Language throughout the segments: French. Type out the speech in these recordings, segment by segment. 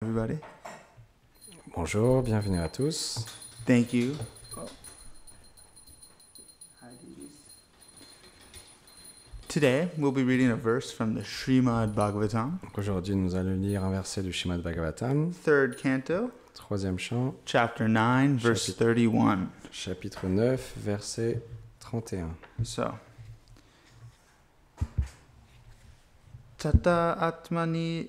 Everybody. Bonjour, bienvenue à tous. Thank you. Today we'll be reading a verse from the Srimad Bhagavatam, Donc aujourd'hui, nous allons lire un verset du Srimad Bhagavatam, third canto, troisième chant, chapter 9, verse 31. chapitre 9, verset 31. So, Tata Atmani,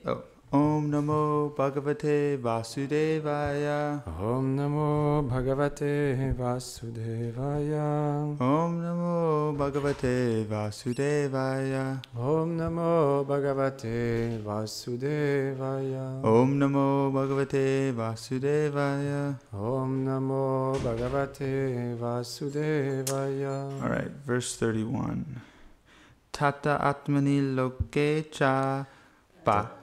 Om Namo Bhagavate Vasudevaya. Om Namo Bhagavate Vasudevaya. Om Namo Bhagavate Vasudevaya. Om Namo Bhagavate Vasudevaya. Om Namo Bhagavate Vasudevaya. Om Namo Bhagavate Vasudevaya. All right, verse 31. Tata Atmani Loke Cha Pa.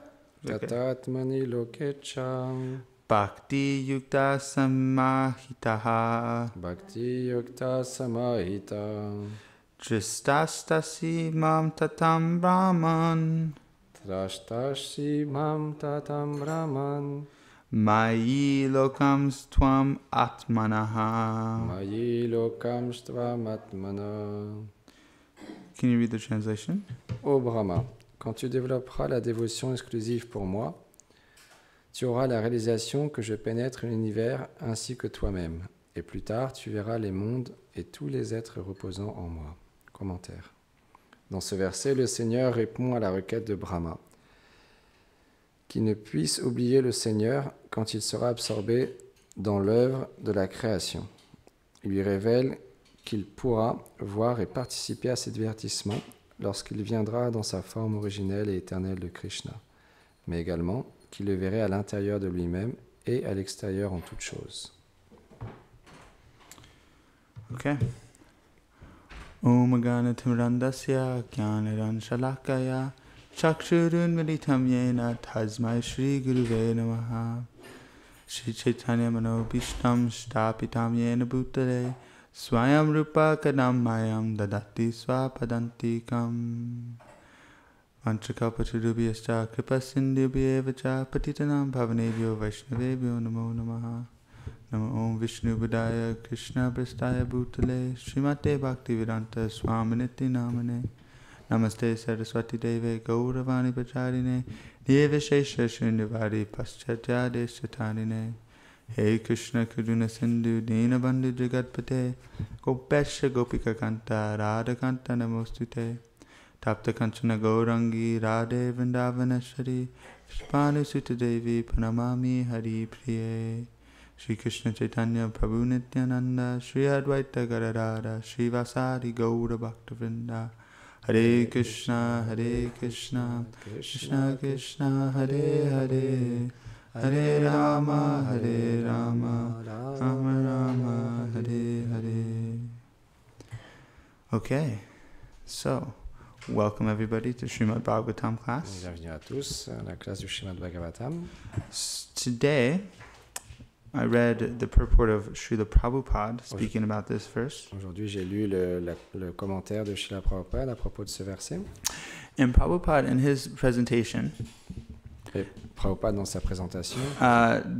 Tatatmani lokecham Bhakti Yukta Samahitaha Bhakti Yukta Samahita Tristastasi Mam Tatam Brahman Trashtashi Mam Tatam Brahman Mayi Lokams Tvam Atmanaha. Mayi Lokam Stvamatmana. Can you read the translation? Ô Brahma, quand tu développeras la dévotion exclusive pour moi, tu auras la réalisation que je pénètre l'univers ainsi que toi-même, et plus tard tu verras les mondes et tous les êtres reposant en moi. Commentaire. Dans ce verset, le Seigneur répond à la requête de Brahma, qui ne puisse oublier le Seigneur quand il sera absorbé dans l'œuvre de la création. Il lui révèle qu'il pourra voir et participer à ces divertissements lorsqu'il viendra dans sa forme originelle et éternelle de Krishna, mais également qu'il le verrait à l'intérieur de lui-même et à l'extérieur en toutes choses. Okay. Om Gana Timrandasya Gyanaran Shalakaya Chakshurun Militam Yena Tasmai Shri Guruve Namaha Shri Chaitanya Mano Bhishtam Shtapitam Yena Bhutale Swayam Rupa Kadam Mayam Dadati Swapadantikam Vanchakalpatarubhyascha Kripasindhubhyevacha Patitanam Bhavanebhyo Vaishnavebhyo Namo Namaha Namo Om Vishnu Budaya Krishna Prastaya Bhutale Srimate Bhaktivedanta Swaminiti Namane Namaste Saraswati Deve Gauravani Pacharine Nirvishesha Srinivadi Paschatya Deshatarine Hey Krishna Karuna Sindhu Dinabandhu Jagatpate Gopesha Gopika Kanta Radha Kanta Namostute Tapta Kanchana Gaurangi Radhe Vrindavaneshwari Vishpanu Sutta Devi Pranamami Hari Priye Shri Krishna Chaitanya Prabhu Nityananda Shri Advaita Gadadara Shri Vasari Gaura Bhakta Vrinda Hare Krishna Krishna Krishna Hare Hare Hare Rama Rama Rama Hare Hare. Okay, so welcome everybody to Srimad Bhagavatam class. Bienvenue à tous à la classe du Srimad Bhagavatam. Today, I read the purport of Srila Prabhupada speaking about this verse. Aujourd'hui, j'ai lu le commentaire de Srila Prabhupada à propos de ce verset. And Prabhupada, in his presentation, Et Prabhupada, dans sa présentation,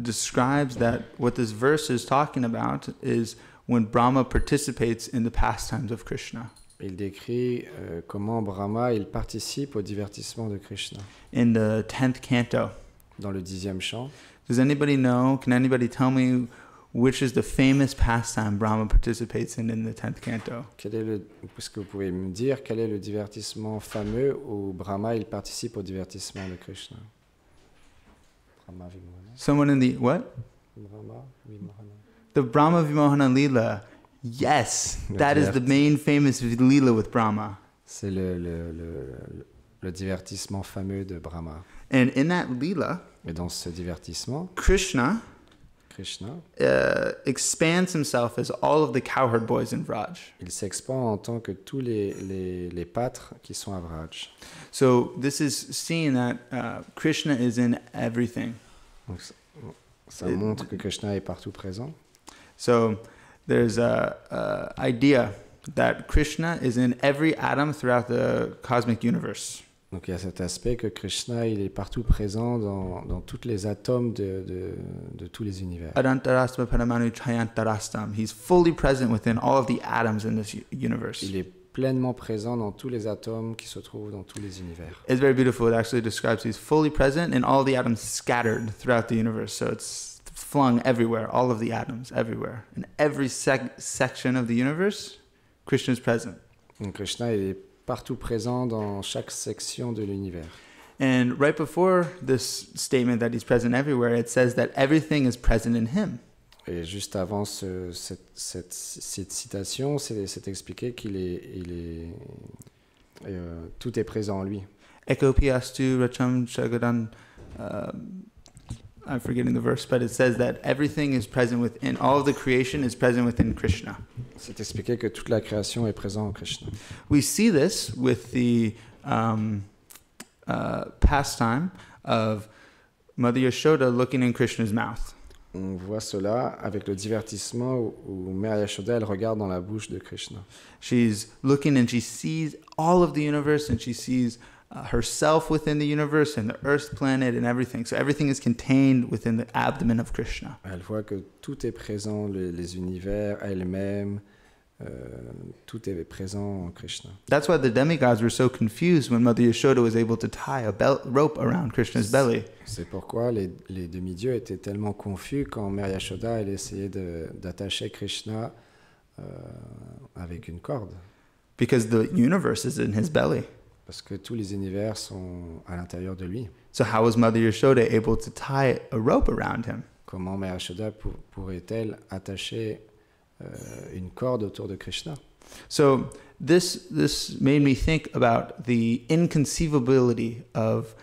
describes that what this verse is talking about is when Brahma participates in the pastimes of Krishna. il décrit comment Brahma il participe au divertissement de Krishna. In the 10th canto, Dans le 10e chant, does anybody know, can anybody tell me which is the famous pastime Brahma participates in the 10th canto? est-ce que vous pouvez me dire quel est le divertissement fameux où Brahma il participe au divertissement de Krishna? Brahma Vimohana. Someone in the, what? Brahma Vimohana. The Brahma Vimohana Leela. Yes, that is the main famous Leela with Brahma. C'est le divertissement fameux de Brahma. And in that Leela, Et dans ce divertissement, Krishna Krishna, expands himself as all of the cowherd boys in Vraj. il s'expand en tant que tous les pâtres qui sont à Vraj. So this is seeing that Krishna is in everything. Donc, ça montre que Krishna est partout présent. So there's a idea that Krishna is in every atom throughout the cosmic universe. Donc il y a cet aspect que Krishna, il est partout présent dans tous les atomes de tous les univers. Adantarasma Paramanu Chayantarastam. He's fully present within all of the atoms in this universe. Il est pleinement présent dans tous les atomes qui se trouvent dans tous les univers. It's very beautiful. It actually describes he's fully present in all the atoms scattered throughout the universe. So it's flung everywhere, all of the atoms everywhere. In every section of the universe, Krishna is present. Donc Krishna, il est partout présent dans chaque section de l'univers. And right before this statement that he's present everywhere, it says that everything is present in him. Et juste avant cette citation, c'est expliqué tout est présent en lui. Ekopiastu Racham Shagadan. I'm forgetting the verse, but it says that everything is present within, all of the creation is present within Krishna. C'est expliqué que toute la création est présente en Krishna. We see this with the pastime of Mother Yashoda looking in Krishna's mouth. On voit cela avec le divertissement où Mère Yashoda, elle regarde dans la bouche de Krishna. She's looking and she sees all of the universe and she sees herself within the universe and the earth planet and everything. So everything is contained within the abdomen of Krishna. Elle voit que tout est présent, les univers, elle-même, tout est présent en Krishna. That's why the demigods were so confused when Mother Yashoda was able to tie a rope around Krishna's belly. C'est pourquoi les demi-dieux étaient tellement confus quand Mère Yashoda, elle essayait d'attacher Krishna avec une corde. Because the universe is in his belly. Parce que tous les univers sont à l'intérieur de lui. So how was Mother Yashoda able to tie a rope around him? Comment Mère Yashoda pourrait-elle attacher une corde autour de Krishna? So this made me think about the inconceivability of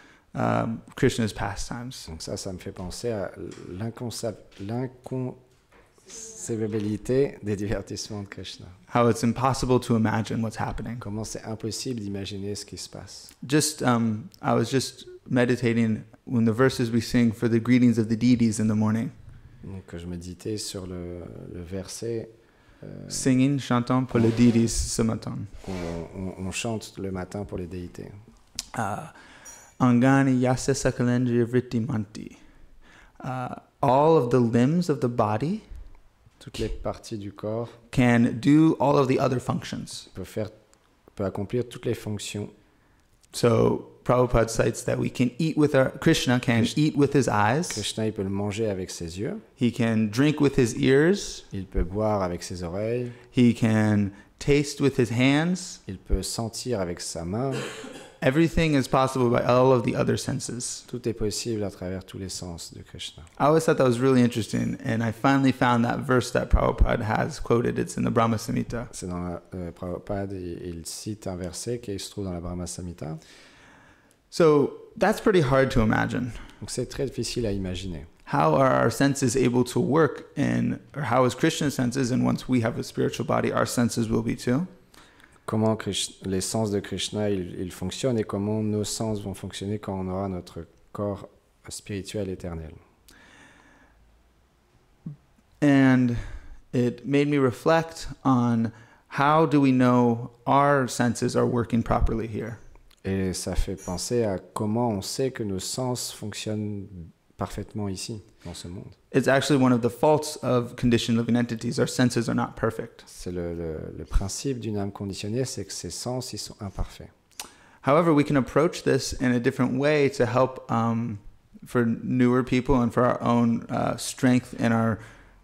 Krishna's pastimes. Donc ça me fait penser à l'inconcevabilité des divertissements de Krishna. How it's impossible to imagine what's happening. Comment c'est impossible d'imaginer ce qui se passe. I was just meditating when the verses we sing for the greetings of the deities in the morning. Donc je méditais sur le verset Singing, chantant pour les deities ce matin. On chante le matin pour les déités. Angani yasya sakalendraya vritti manti. All of the limbs of the body toutes les parties du corps can do all of the other functions. peut accomplir toutes les fonctions. So Prabhupada cites that we can eat with Krishna can eat with his eyes. Krishna, il peut le manger avec ses yeux. He can drink with his ears. Il peut boire avec ses oreilles. He can taste with his hands. Il peut sentir avec sa main. Everything is possible by all of the other senses. Tout est possible à travers tous les sens de Krishna. I always thought that was really interesting, and I finally found that verse that Prabhupada has quoted. It's in the Brahma Samhita. C'est dans la Prabhupada, il cite un verset qui se trouve dans la Brahma Samhita. So that's pretty hard to imagine. Donc c'est très difficile à imaginer. How are our senses able to work, or how is Krishna's senses? And once we have a spiritual body, our senses will be too. Comment les sens de Krishna ils fonctionnent et comment nos sens vont fonctionner quand on aura notre corps spirituel éternel. And it made me reflect on how do we know our senses are working properly here. Et ça fait penser à comment on sait que nos sens fonctionnent parfaitement ici, dans ce monde. It's actually one of the faults of conditioned living entities. Our senses are not perfect. C'est le principe d'une âme conditionnée, c'est que ses sens, ils sont imparfaits. However, we can approach this in a different way to help for newer people and for our own strength in our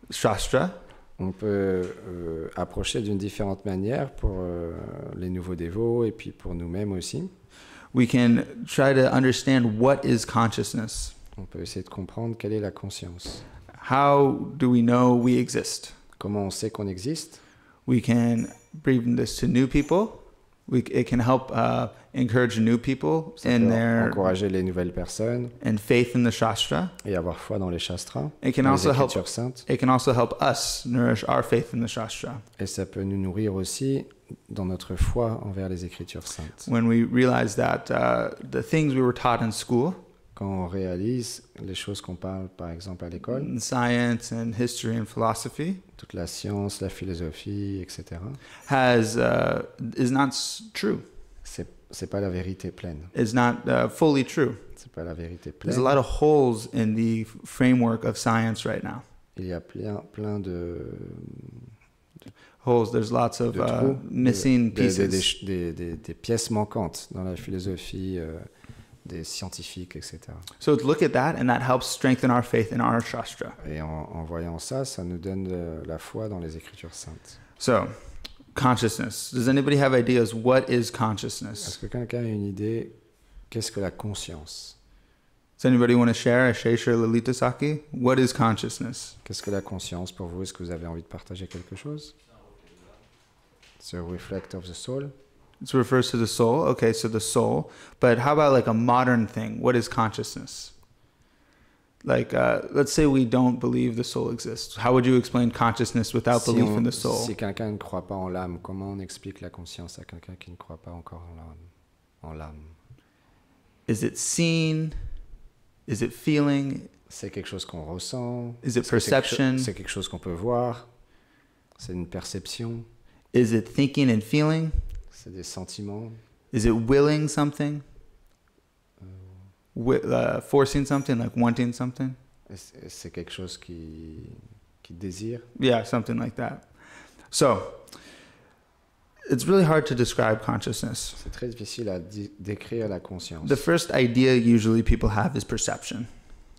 shastra. On peut approcher d'une différente manière pour les nouveaux dévots et puis pour nous-mêmes aussi. We can try to understand what is consciousness. On peut essayer de comprendre quelle est la conscience. How do we know we exist? Comment on sait qu'on existe? We can bring this to new people. It can help encourage new people in their encourager les nouvelles personnes and faith in the Shastra. Et avoir foi dans les Shastras. It can also help. It can also help us nourish our faith in the Shastra. Et ça peut nous nourrir aussi dans notre foi envers les Écritures saintes. When we realize that the things we were taught in school. Quand on réalise les choses qu'on parle, par exemple, à l'école, science and history and philosophy, toute la science, la philosophie, etc., is not true. c'est pas la vérité pleine. is not fully true. C'est pas la vérité There's a pleine. lot of holes in the framework of science right now. Il y a plein de Holes, there's lots of trous, missing pieces. des pièces manquantes dans la philosophie des scientifiques, etc. So to look at that, and that helps strengthen our faith in our Shastra. Et en voyant ça, ça nous donne la foi dans les Écritures saintes. So, consciousness. Does anybody have ideas? What is Est-ce consciousness? que quelqu'un a une idée? Qu'est-ce que la conscience? Does anybody want to share? Ashesha Lalita Saki? What is consciousness? Qu'est-ce que la conscience pour vous? Est-ce que vous avez envie de partager quelque chose? It's a reflect of the soul. It refers to the soul. Okay, so the soul. But how about like a modern thing? What is consciousness? Like, let's say we don't believe the soul exists. How would you explain consciousness without belief in the soul? Si quelqu'un ne croit pas en l'âme, comment on explique la conscience à quelqu'un qui ne croit pas encore en l'âme? Is it seen? Is it feeling? C'est quelque chose qu'on ressent? Is it C'est perception? c'est quelque chose qu'on peut voir? C'est une perception? Is it thinking and feeling? C'est des sentiments? Is it willing something? Forcing something, like wanting something? C'est quelque chose qui désire? Yeah, something like that. So, it's really hard to describe consciousness. C'est très difficile à décrire la conscience. The first idea usually people have is perception.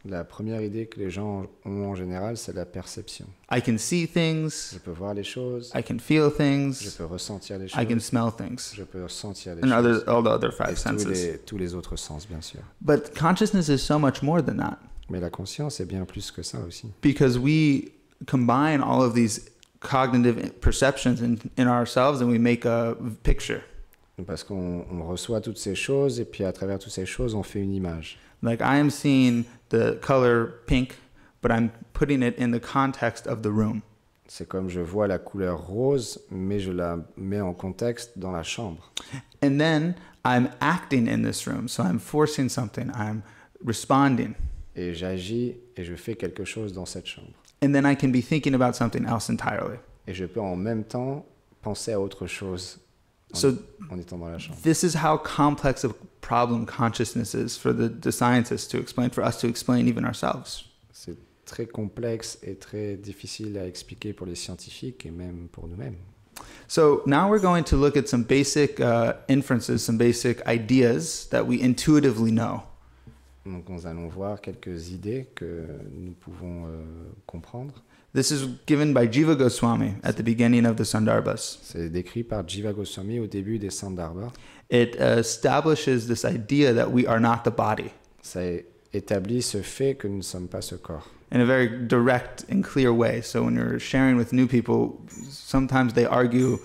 La première idée que les gens ont en général, c'est la perception. I can see things, Je peux voir les choses, I can feel je things, peux ressentir les choses, I can smell things, je peux sentir les and choses. all the other Et five senses. tous les autres sens, bien sûr. But consciousness is so much more than that Mais la conscience est bien plus que ça aussi. because we combine all of these cognitive perceptions in ourselves and we make a picture. Parce qu'on reçoit toutes ces choses et puis à travers toutes ces choses, on fait une image. Like I am seeing the color pink, but I'm putting it in the context of the room. C'est comme je vois la couleur rose, mais je la mets en contexte dans la chambre. And then I'm acting in this room. So I'm forcing something, I'm responding. Et j'agis et je fais quelque chose dans cette chambre. And then I can be thinking about something else entirely. Et je peux en même temps penser à autre chose So en étant dans la chambre. this is how complex a problem consciousness is for the scientists to explain, for us to explain even ourselves. C'est très complexe et très difficile à expliquer pour les scientifiques et même pour nous-mêmes. So now we're going to look at some basic inferences, some basic ideas that we intuitively know. Donc nous allons voir quelques idées que nous pouvons comprendre. This is given by Jiva Goswami at the beginning of the Sandarbhas. C'est décrit par Jiva Goswami au début des Sandarbhas. It establishes this idea that we are not the body Ça établit ce fait que nous ne sommes pas ce corps. in a very direct and clear way. So when you're sharing with new people, sometimes they argue.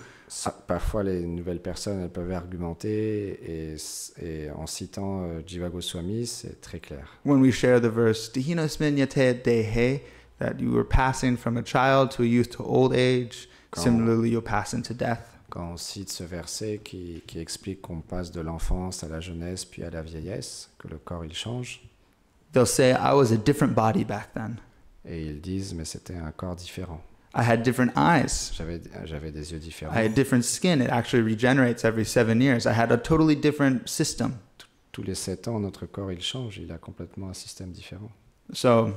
Parfois, les nouvelles personnes elles peuvent argumenter et en citant Jiva Goswami, c'est très clair. When we share the verse, Dihinosmin yate dehe, that you were passing from a child to a youth to old age, similarly you'll pass into death. Quand on cite ce verset qui explique qu'on passe de l'enfance à la jeunesse puis à la vieillesse, que le corps il change, They'll say, I was a different body back then. et ils disent mais c'était un corps différent. I had different eyes. J'avais des yeux différents. I had different skin. It actually regenerates every 7 years. I had a totally different system. Tous les 7 ans, notre corps il change, il a complètement un système différent. So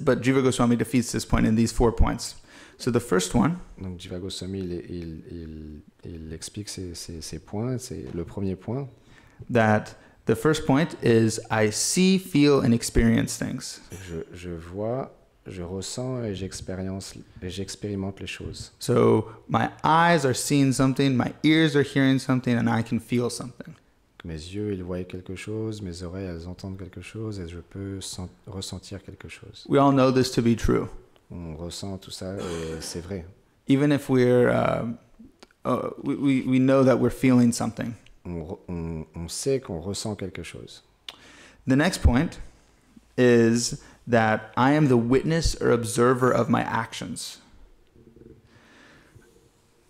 but Jiva Goswami defeats this point in these 4 points. So the first one, Donc Jiva Goswami il explique ces points. C'est le premier point. that the first point is I see, feel, and experience things. Je vois, je ressens et j'expérimente les choses. So my eyes are seeing something, my ears are hearing something, and I can feel something. Mes yeux, ils voient quelque chose, mes oreilles, elles entendent quelque chose et je peux ressentir quelque chose. We all know this to be true. On ressent tout ça et c'est vrai. Even if we're, we know that we're feeling something. On sait qu'on ressent quelque chose. The next point is that I am the witness or observer of my actions.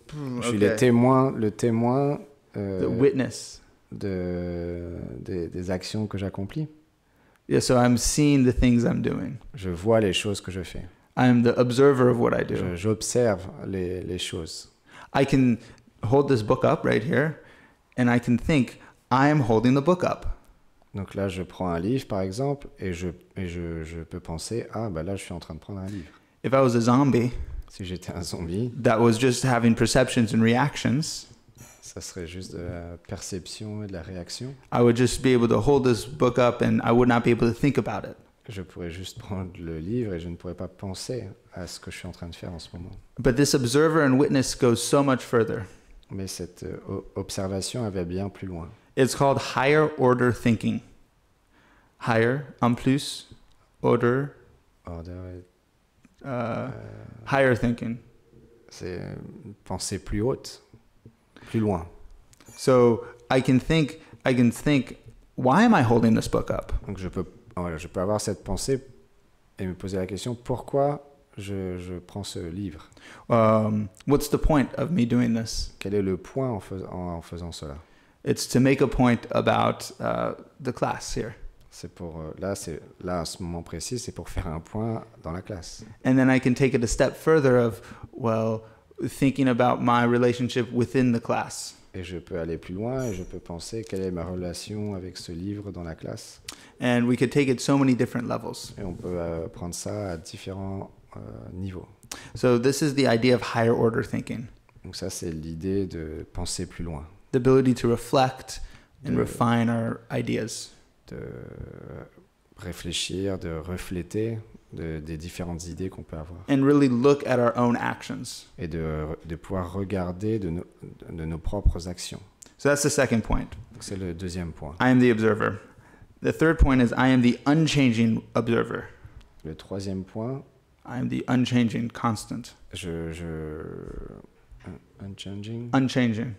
Je suis le témoin The witness. des actions que j'accomplis. Yeah, so I'm seeing the things I'm doing. Je vois les choses que je fais. I'm the observer of what I do. J'observe les choses. I can hold this book up right here, and I can think, I am holding the book up. Donc là, je prends un livre, par exemple, et je peux penser, ah, bah là, je suis en train de prendre un livre. If I was a zombie Si j'étais un zombie, that was just having perceptions and reactions, ça serait juste de la perception et de la réaction. I would just be able to hold this book up and I would not be able to think about it. Je pourrais juste prendre le livre et je ne pourrais pas penser à ce que je suis en train de faire en ce moment. But this observer and witness goes so much further. Mais cette observation, elle va bien plus loin. It's called higher order thinking. Higher, en plus, order, higher thinking. C'est penser plus haute, plus loin. So I can think, why am I holding this book up? Donc je peux avoir cette pensée et me poser la question, pourquoi je prends ce livre? What's the point of me doing this? Quel est le point en faisant cela? It's to make a point about the class here. C'est pour là à ce moment précis, c'est pour faire un point dans la classe. And then I can take it a step further of, well, thinking about my relationship within the class. Et je peux aller plus loin et je peux penser quelle est ma relation avec ce livre dans la classe. And we could take it so many different levels. Et on peut prendre ça à différents niveaux. So this is the idea of higher order thinking. Donc ça, c'est l'idée de penser plus loin. The ability to reflect and refine our ideas. De réfléchir, de refléter des différentes idées qu'on peut avoir. And really look at our own actions. Et de pouvoir regarder de nos propres actions. So that's the second point. Donc c'est le deuxième point. I am the observer. The third point is I am the unchanging observer. Le troisième point, I am the unchanging constant. Unchanging. Unchanging.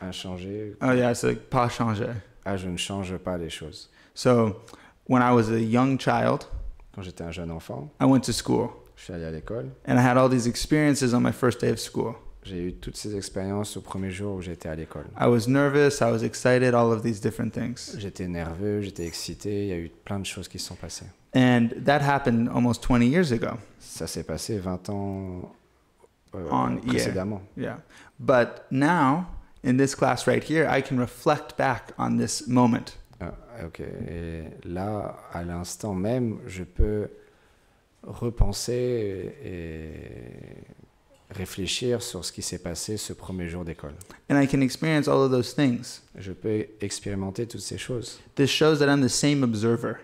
Inchangé. Oh yeah, it's like pas changer. Ah, je ne change pas les choses. So when I was a young child, Quand j'étais un jeune enfant, I went to school je suis allé à l'école. and I had all these experiences on my first day of school. J'ai eu toutes ces expériences au premier jour où j'étais à l'école. I was nervous, I was excited, all of these different things. J'étais nerveux, j'étais excité, il y a eu plein de choses qui se sont passées. And that happened almost 20 years ago. Ça s'est passé 20 ans Yeah. précédemment. Yeah. But now, in this class right here, I can reflect back on this moment. Ok. Et là, à l'instant même, je peux repenser et réfléchir sur ce qui s'est passé ce premier jour d'école. And I can experience all of those things. Je peux expérimenter toutes ces choses. This shows that I'm the same observer.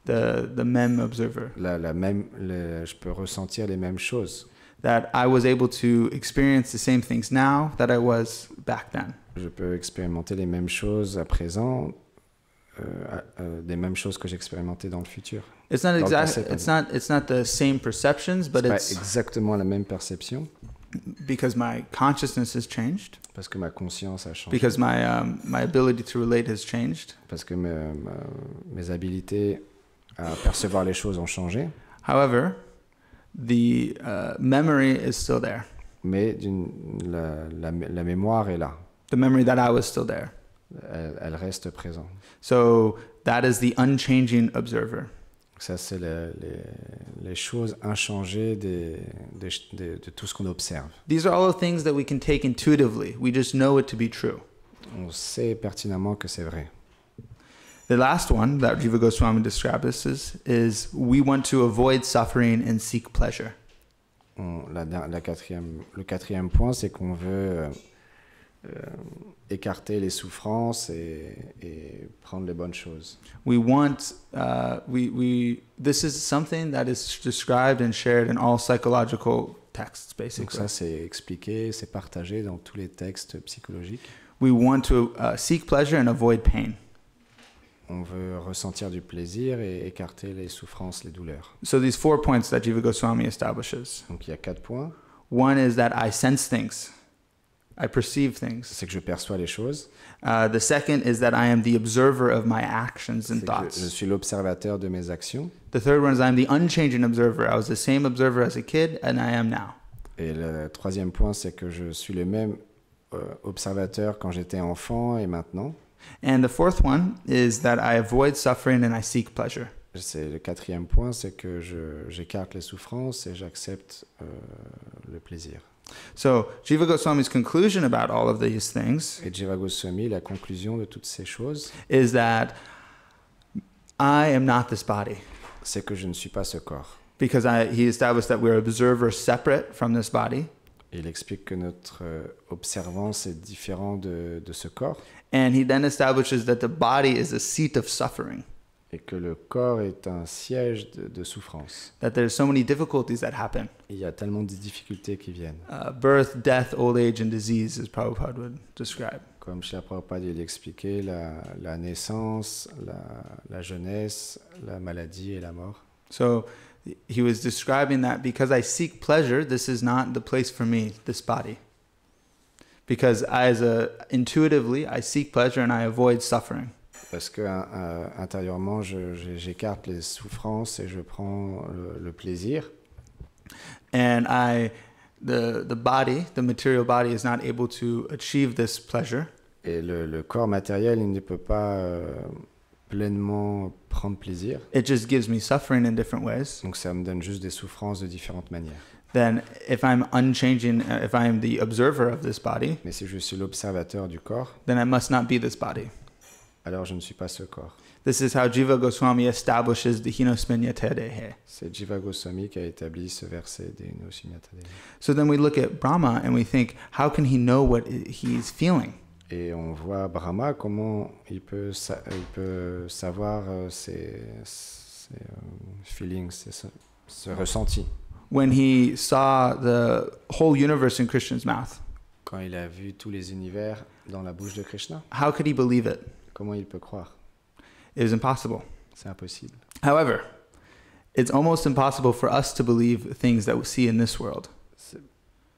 The mem observer. Je peux ressentir les mêmes choses. That I was able to experience the same things now that I was back then. Je peux expérimenter les mêmes choses à présent, des mêmes choses que j'expérimentais dans le futur. It's not it's not the same perceptions, but C'est pas it's exactement la même perception because my consciousness has changed, parce que ma conscience a changé, because my ability to relate has changed. parce que mes habiletés à percevoir les choses ont changé. However, the memory is still there. Mais la mémoire est là. The memory that I was still there. Elle reste présente. So that is the unchanging observer. Ça, c'est les choses inchangées de tout ce qu'on observe. These are all the things that we can take intuitively. We just know it to be true. On sait pertinemment que c'est vrai. The last one that Jiva Goswami describes is we want to avoid suffering and seek pleasure. Le quatrième point, c'est qu'on veut écarter les souffrances et prendre les bonnes choses. We want, this is something that is described and shared in all psychological texts, basically. Donc ça, c'est expliqué, c'est partagé dans tous les textes psychologiques. We want to seek pleasure and avoid pain. On veut ressentir du plaisir et écarter les souffrances, les douleurs. So these 4 points that Jiva Goswami establishes. Donc il y a 4 points. One is that I sense things. I perceive things. C'est que je perçois les choses. The second is that I am the observer of my actions and thoughts. Je suis l'observateur de mes actions. The third one is I am the unchanging observer. I was the same observer as a kid and I am now. Et le troisième point, c'est que je suis le même observateur quand j'étais enfant et maintenant. And the fourth one is that I avoid suffering and I seek pleasure. C'est le quatrième point, c'est que j'écarte les souffrances et j'accepte le plaisir. So Jiva Goswami's conclusion about all of these things Et Jiva Goswami, la conclusion de toutes ces choses, is that I am not this body. c'est que je ne suis pas ce corps. Because he established that we're observers separate from this body. Et il explique que notre observance est différente de ce corps And he then establishes that the body is a seat of suffering. et que le corps est un siège de souffrance. That there's so many difficulties that happen. Il y a tellement de difficultés qui viennent. Birth, death, old age, and disease, as Prabhupada would describe. Comme Srila Prabhupada il expliquait, la naissance, la jeunesse, la maladie et la mort. So he was describing that because I seek pleasure, this is not the place for me, this body. Because intuitively, I seek pleasure and I avoid suffering. Parce que intérieurement, j'écarte les souffrances et je prends le plaisir. And the body, the material body, is not able to achieve this pleasure. Et le corps matériel, il ne peut pas pleinement prendre plaisir. It just gives me suffering in different ways. Donc ça me donne juste des souffrances de différentes manières. Then if I'm unchanging, if I am the observer of this body, Mais si je suis l'observateur du corps, then I must not be this body. alors je ne suis pas ce corps. This is how Jiva Goswami establishes the hinosminyatedehe. C'est Jiva Goswami qui a établi ce verset des Hinosminyatedehe. So then we look at Brahma and we think, how can he know what he's feeling? Et on voit Brahma, comment il peut savoir ses feelings, ce ressenti. When he saw the whole universe in Krishna's mouth, Quand il a vu tous les univers dans la bouche de Krishna, how could he believe it? comment il peut croire? It is impossible. C'est impossible. However, it's almost impossible for us to believe things that we see in this world.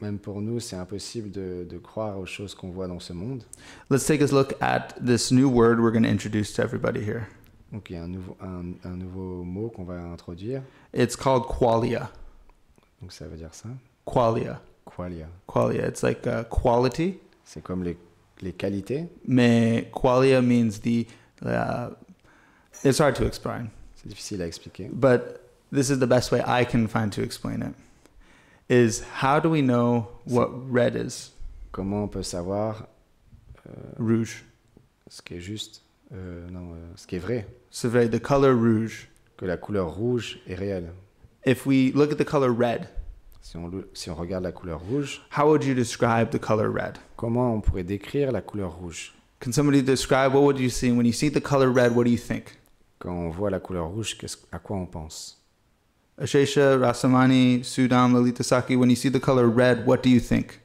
Même pour nous, c'est impossible de croire aux choses qu'on voit dans ce monde. Let's take a look at this new word we're going to introduce to everybody here. Donc il y a un nouveau mot qu'on va introduire. It's called qualia. Donc ça veut dire ça. Qualia. Qualia. Qualia. It's like quality. C'est comme les qualités. Mais qualia means it's hard to explain. C'est difficile à expliquer. But this is the best way I can find to explain it. Is how do we know what red is? Comment on peut savoir Rouge. ce qui est juste, ce qui est vrai, So the color rouge. que la couleur rouge est réelle. If we look at the color red, Si on regarde la couleur rouge, how would you describe the color red? comment on pourrait décrire la couleur rouge? Can somebody describe what would you see when you see the color red? What do you think? Quand on voit la couleur rouge, à quoi on pense? Ashesha, Rasamani, Sudam, Lalita Saki, when you see the color red, what do you think?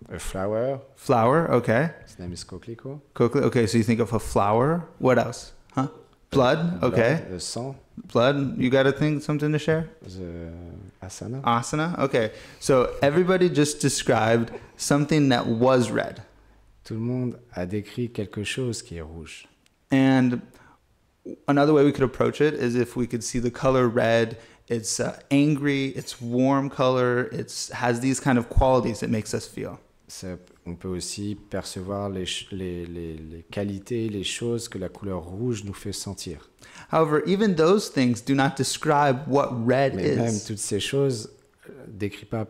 A flower. Flower, okay. His name is Coquelicot. Okay, so you think of a flower. What else? Huh? Blood, okay. Le sang. Blood, you got to think something to share? The asana. Asana, okay. So everybody just described something that was red. Tout le monde a décrit quelque chose qui est rouge. And another way we could approach it is if we could see the color red. It's angry, it's warm color, it has these kind of qualities it makes us feel. On peut aussi percevoir les qualités, les choses que la couleur rouge nous fait sentir. However, even those things do not describe what red Mais même is. toutes ces choses ne décrivent pas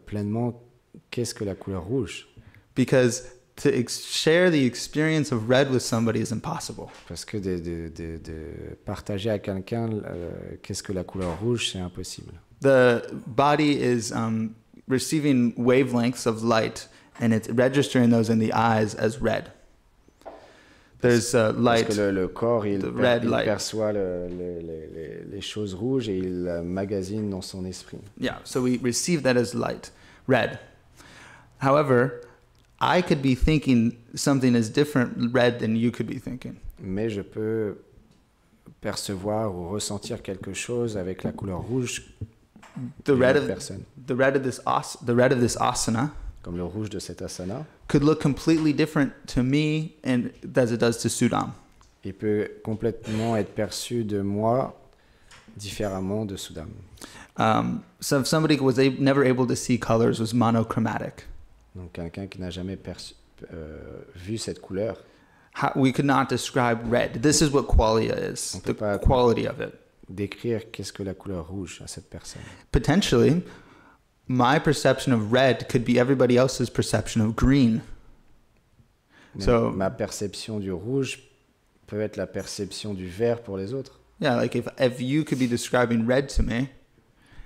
pleinement qu'est-ce que la couleur rouge. Because to share the experience of red with somebody is impossible. Parce que de partager à quelqu'un qu'est-ce que la couleur rouge, c'est impossible. The body is receiving wavelengths of light and it's registering those in the eyes as red. There's light. Parce que le corps, il light. perçoit les choses rouges et il magasine dans son esprit. Yeah, so we receive that as light, red. However, I could be thinking something is different red than you could be thinking. Mais je peux percevoir ou ressentir quelque chose avec la couleur rouge d'une autre personne. The red of this asana, comme le rouge de cet asana, could look completely different to me and as it does to Sudam. Il peut complètement être perçu de moi différemment de Sudam. So if somebody was never able to see colors, was monochromatic. Donc quelqu'un qui n'a jamais vu cette couleur, We could not describe red. This is what qualia is, the quality of it. décrire qu'est-ce que la couleur rouge à cette personne. Potentially, my perception of red could be everybody else's perception of green. So- Ma perception du rouge peut être la perception du vert pour les autres. Yeah, like if you could be describing red to me,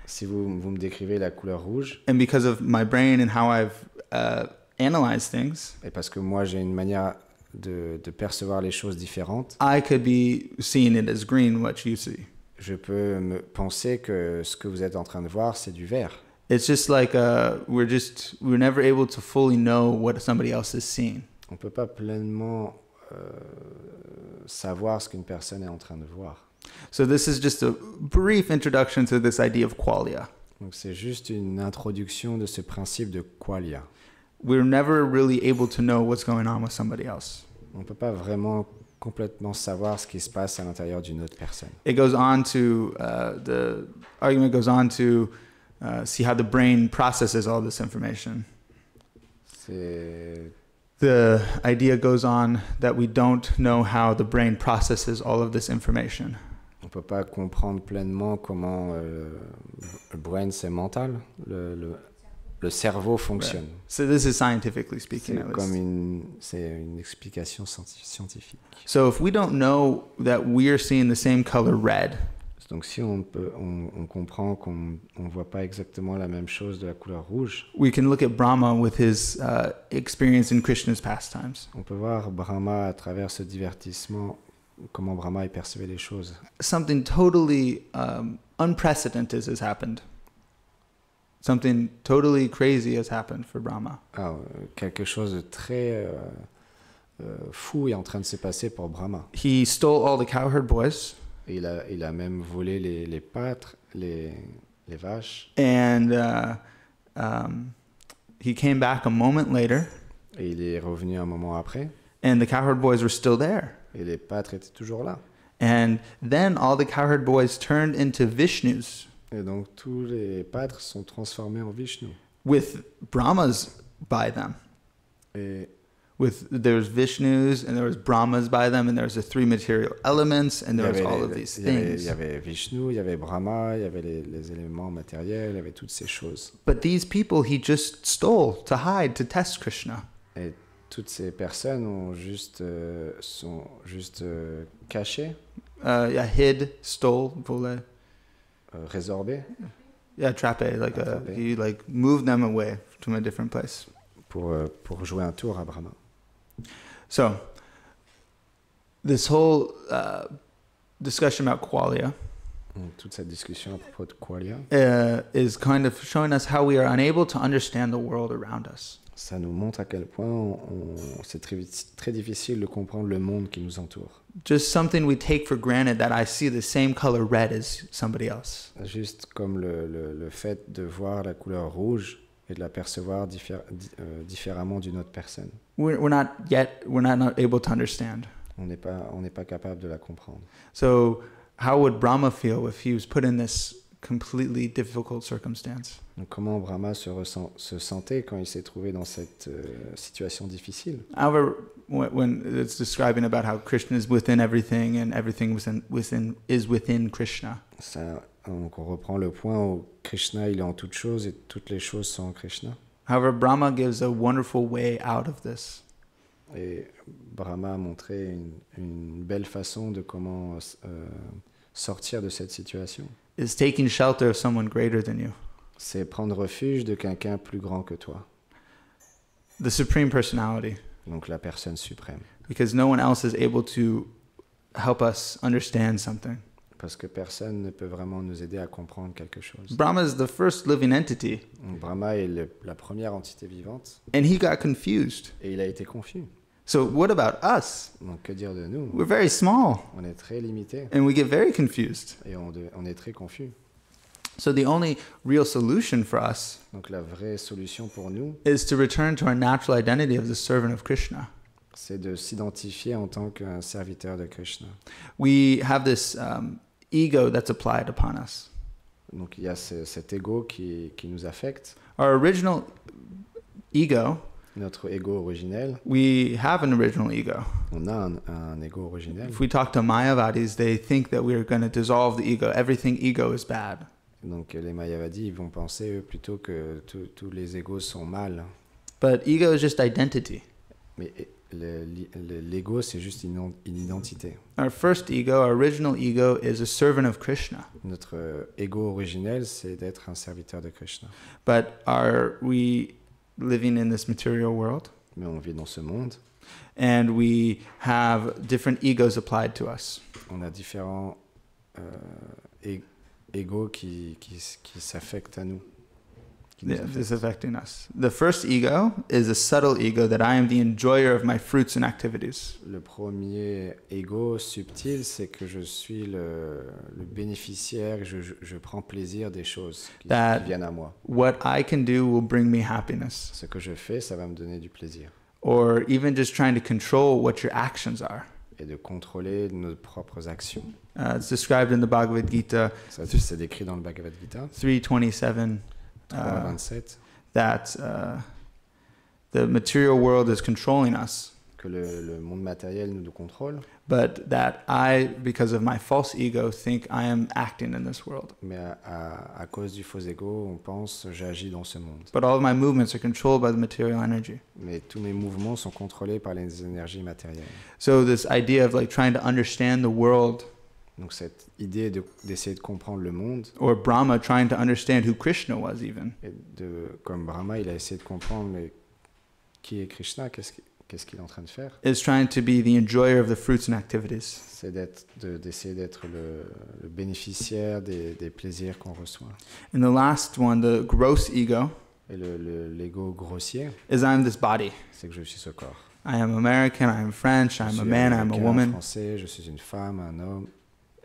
Si vous me décrivez la couleur rouge, and because of my brain and how I've analyzed things, et parce que moi j'ai une manière de percevoir les choses différentes, I could be seeing it as green, what you see. je peux me penser que ce que vous êtes en train de voir, c'est du vert. It's just like we're never able to fully know what somebody else is seeing. On ne peut pas pleinement savoir ce qu'une personne est en train de voir. So this is just a brief introduction to this idea of qualia. Donc c'est juste une introduction de ce principe de qualia. We're never really able to know what's going on with somebody else. On ne peut pas vraiment complètement savoir ce qui se passe à l'intérieur d'une autre personne. It goes on to, the argument goes on to see how the brain processes all this information. C'est The idea goes on that we don't know how the brain processes all of this information. On ne peut pas comprendre pleinement comment le brain, c'est mental, le cerveau fonctionne. So this is scientifically speaking. C'est At comme least. c'est une explication scientifique. So if we don't know that we're seeing the same color red, Donc si on comprend qu'on ne voit pas exactement la même chose de la couleur rouge, we can look at Brahma with his experience in Krishna's pastimes. on peut voir Brahma à travers ce divertissement, comment Brahma percevait les choses. Something totally unprecedented has happened. Something totally crazy has happened for Brahma. Quelque chose de très fou est en train de se passer pour Brahma. He stole all the cowherd boys, Et il a même volé les pâtres, les vaches, and he came back a moment later, et il est revenu un moment après, and the cowherd boys were still there. et les pâtres étaient toujours là. And then all the cowherd boys turned into Vishnus Et donc tous les pâtres sont transformés en Vishnu. with Brahmas by them. Et There was Vishnus and there was Brahmas by them, and there was the three material elements, and il y there was avait all of these things. il y avait Vishnu, il y avait Brahma, il y avait les éléments matériels, il y avait toutes ces choses. But these people he just stole to hide, to test Krishna. Et toutes ces personnes sont juste cachées, Yeah, hid, stole, vole. résorbées Yeah, trape. Attrape. He moved them away to a different place. pour jouer un tour à Brahma. So, this whole discussion about qualia Donc, toute cette discussion à propos de qualia, is kind of showing us how we are unable to understand the world around us. ça nous montre à quel point c'est très difficile de comprendre le monde qui nous entoure. Just something we take for granted that I see the same color red as somebody else. Juste comme le fait de voir la couleur rouge et de la percevoir différemment d'une autre personne. We're not able to understand. On n'est pas capable de la comprendre. So, how would Brahma feel if he was put in this completely difficult circumstance? Donc, comment Brahma se sentait quand il s'est trouvé dans cette situation difficile? However, when it's describing about how Krishna is within everything and everything is within Krishna. Donc on reprend le point où Krishna il est en toutes choses et toutes les choses sont en Krishna. However, Brahma gives a wonderful way out of this. Et Brahma a montré une belle façon de comment sortir de cette situation. Is taking shelter of someone greater than you. C'est prendre refuge de quelqu'un plus grand que toi. The Supreme Personality. Donc la personne suprême. Because no one else is able to help us understand something. Parce que personne ne peut vraiment nous aider à comprendre quelque chose. Brahma is the first living entity. Donc Brahma est la première entité vivante. And he got confused. Et il a été confus. So what about us? Donc que dire de nous? We're very small. On est très limité And we get very confused. et on est très confus. So the only real solution for us Donc la vraie solution pour nous, is to return to our natural identity of the servant of Krishna. c'est de s'identifier en tant qu'un serviteur de Krishna. We have this ego that's applied upon us. Donc il y a cet ego qui nous affecte. Our original ego, Notre ego originel, we have an original ego. on a un ego originel. If we talk to Mayavadis, they think that we're going to dissolve the ego. Everything ego is bad. Donc les Mayavadis, ils vont penser eux, plutôt que tous les égos sont mal. But ego is just identity. Mais l'ego, c'est juste une identité. Our first ego, our original ego, is a servant of Krishna. Notre ego originel, c'est d'être un serviteur de Krishna. But are we living in this material world? Mais on vit dans ce monde. And we have different egos applied to us. On a différents égos qui s'affectent à nous. Yeah, this is affecting us. The first ego is a subtle ego that I am the enjoyer of my fruits and activities. Le premier ego subtil, c'est que je suis le bénéficiaire, je prends plaisir des choses qui viennent à moi. What I can do will bring me happiness. Ce que je fais, ça va me donner du plaisir. Or even just trying to control what your actions are. Et de contrôler nos propres actions. It's described in the Bhagavad Gita. Ça, c'est décrit dans le Bhagavad Gita. 3:27. 3:27. That the material world is controlling us. Que le monde matériel nous contrôle. But that I, because of my false ego, think I am acting in this world. Mais à cause du faux ego, on pense j'agis dans ce monde. But all of my movements are controlled by the material energy. Mais tous mes mouvements sont contrôlés par les énergies matérielles. So this idea of like trying to understand the world. Donc cette idée d'essayer de comprendre le monde. Or Brahma trying to understand who Krishna was even. Et comme Brahma, il a essayé de comprendre mais qui est Krishna, qu'est-ce qu'il est en train de faire? Is trying to be the enjoyer of the fruits and activities. C'est d'essayer d'être le bénéficiaire des plaisirs qu'on reçoit. And the last one, the gross ego. Et l'ego grossier. Is I am this body. C'est que je suis ce corps. I am American, I am French, I am a man, I am a woman. Français, je suis une femme, un homme.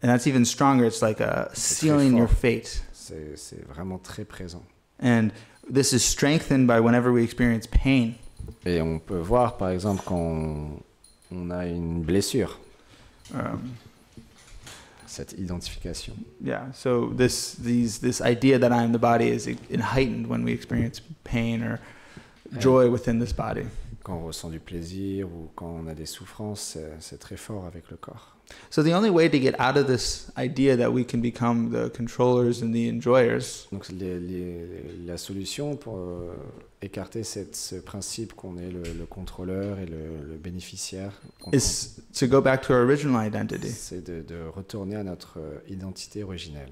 And that's even stronger. It's like sealing your fate. C'est vraiment très présent. And this is strengthened by whenever we experience pain. Et on peut voir, par exemple, quand on a une blessure, cette identification. Yeah, so this idea that I am the body is heightened when we experience pain or joy within this body. Quand on ressent du plaisir ou quand on a des souffrances, c'est très fort avec le corps. So the only way to get out of this idea that we can become the controllers and the enjoyers. Donc la solution pour écarter ce principe qu'on est le contrôleur et le bénéficiaire is to go back to our original identity. C'est de retourner à notre identité originelle.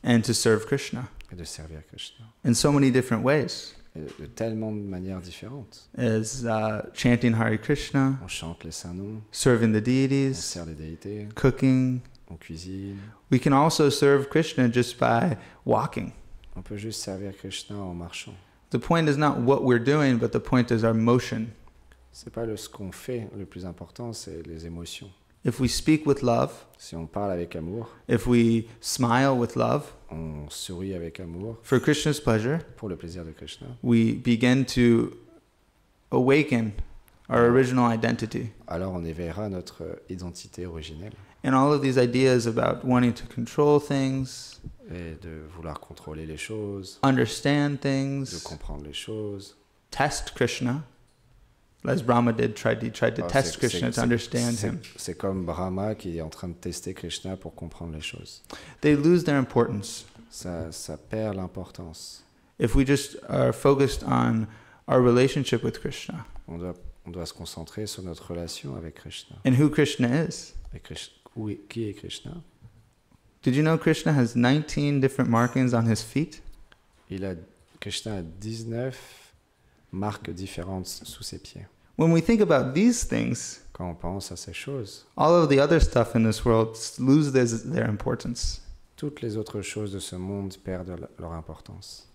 And to serve Krishna. Et de servir Krishna. In so many different ways. De tellement de manières différentes. As chanting Hare Krishna. On chante les saints noms. Serving the deities. On sert les déités. Cooking. On cuisine. We can also serve Krishna just by walking. On peut juste servir Krishna en marchant. The point is not what we're doing, but the point is our motion. C'est pas ce qu'on fait le plus important, c'est les émotions. If we speak with love, si on parle avec amour, if we smile with love, on sourit avec amour, for Krishna's pleasure, pour le plaisir de Krishna, we begin to awaken our original identity. Alors on éveillera notre identité originelle. And all of these ideas about wanting to control things, et de vouloir contrôler les choses, understand things, de comprendre les choses, test Krishna. As Brahma did, tried to test Krishna to understand him. C'est comme Brahma qui est en train de tester Krishna pour comprendre les choses. They lose their importance. Ça perd l'importance. If we just are focused on our relationship with Krishna. On doit se concentrer sur notre relation avec Krishna. And who Krishna is. Et qui est Krishna? Did you know Krishna has 19 different markings on his feet? Krishna a 19 marques différentes sous ses pieds. When we think about these things, quand on pense à ces choses, all of the other stuff in this world loses their importance. Toutes les autres choses de ce monde perdent leur importance.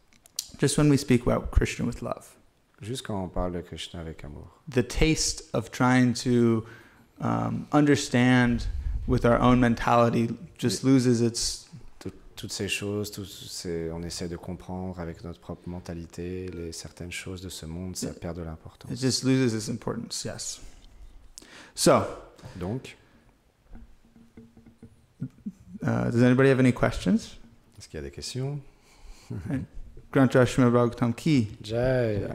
Just when we speak about Krishna with love. Juste quand on parle de Krishna avec amour. The taste of trying to understand with our own mentality just loses its... Toutes ces choses, on essaie de comprendre avec notre propre mentalité, certaines choses de ce monde, ça perd de l'importance. It just loses its importance, yes. So, donc, does anybody have any questions? Est-ce qu'il y a des questions? Grant Joshua Bhagavatam Ki. Jai.